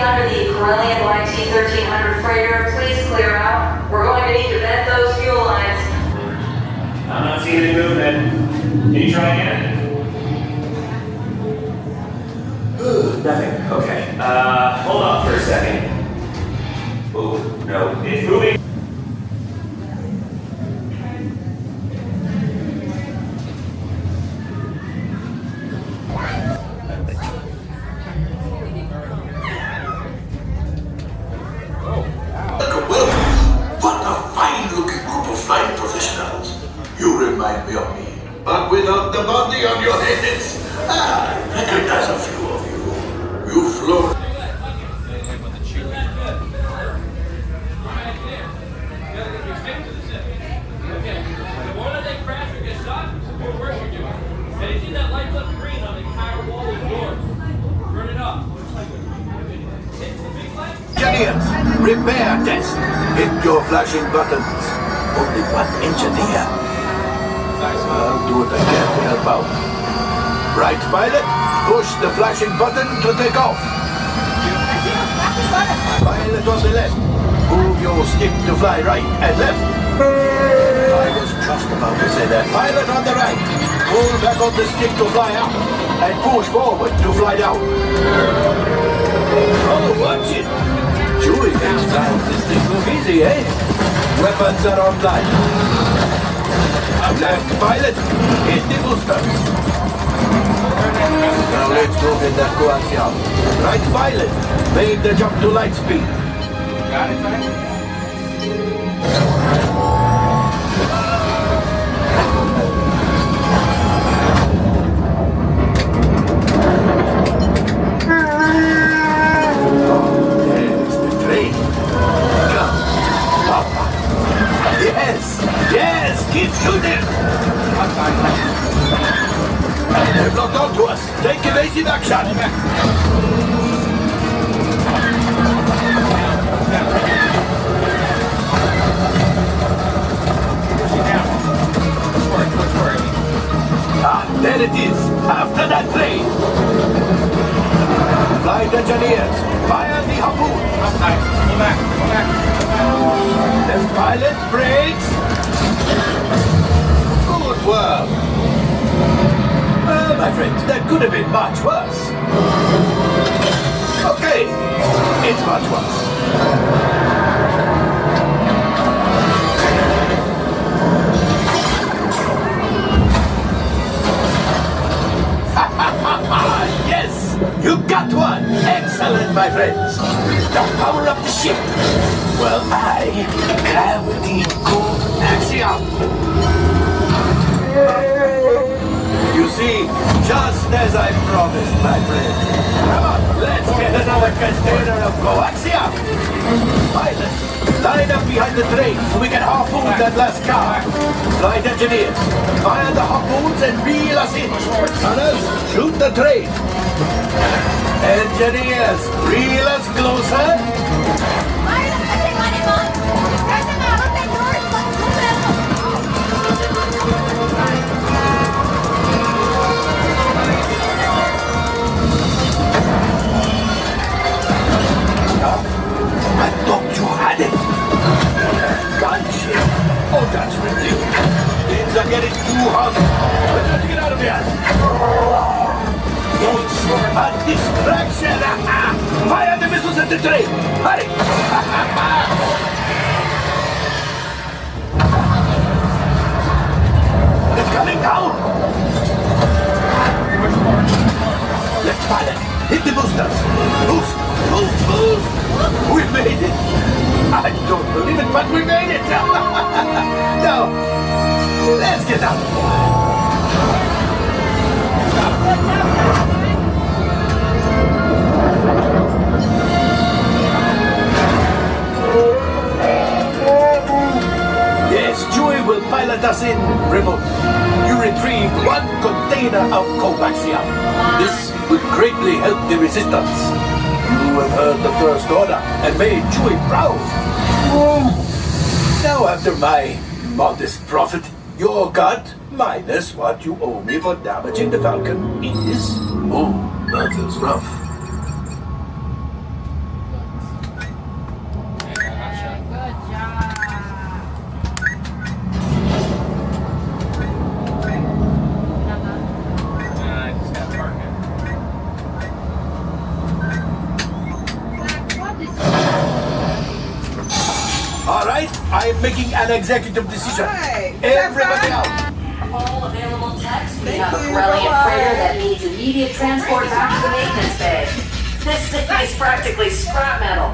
under the Millennium YT 1300 freighter, please clear out. We're going to need to vent those fuel lines. I'm not seeing any movement. Can you try again? Nothing. Okay. Hold on for a second. Oh, no. It's moving. What a fine-looking group of flight professionals. You remind me of me, but without the body on your heads. I recognize a few of you. You float. Anything that lights up green on the entire wall is yours. Burn it up. Engineers, repair test. Hit your flashing buttons. Only one engineer. I'll do what I can to help out. Right, pilot? Push the flashing button to take off. Pilot on the left. Move your stick to fly right and left. I was just about to say that. Pilot on the right. Pull back on the stick to fly up. And push forward to fly down. Oh, watch it. Chewie thinks flying this thing will easy, eh? Weapons are online. Left pilot, hit the boosters. Now let's go get that coaxium. Right pilot, make the jump to light speed. Got it, right? Yes, keep shooting! They've locked onto us. Take evasive action. Ah, there it is. After that plane. Flight engineers, fire the harpoon. Go back. Left pilot, brakes. Good work. Well, my friends, that could have been much worse. Okay, it's much worse. Yes, you got one. Excellent, my friends. Now power up the ship. Well, I gravity coaxium. You see, just as I promised, my friend. Come on, let's get another container of coaxium. Pilot, line up behind the train so we can harpoon that last car. Flight engineers, fire the harpoons and reel us in. Runners, shoot the train. Engineers, reel us closer. I thought you had it. Gunship. Oh, that's ridiculous. Things are getting too hot. We're going to get out of here. It's a distraction. Fire the missiles at the train. Hurry. It's coming down. Left pilot. Hit the boosters. Boost. We made it. I don't believe it, but we made it. Now, let's get out. Yes, Chewie will pilot us in remote. You retrieve one container of coaxium. This will greatly help the resistance. You have heard the First Order and made Chewie proud. Now, after my modest profit, your cut minus what you owe me for damaging the Falcon is... Oh, that is rough. right? I am making an executive decision. Alright. Everybody out. All available techs, we Thank have a you, Corellian bye-bye. freighter that needs immediate transport back to the maintenance bay. This thing is practically scrap metal.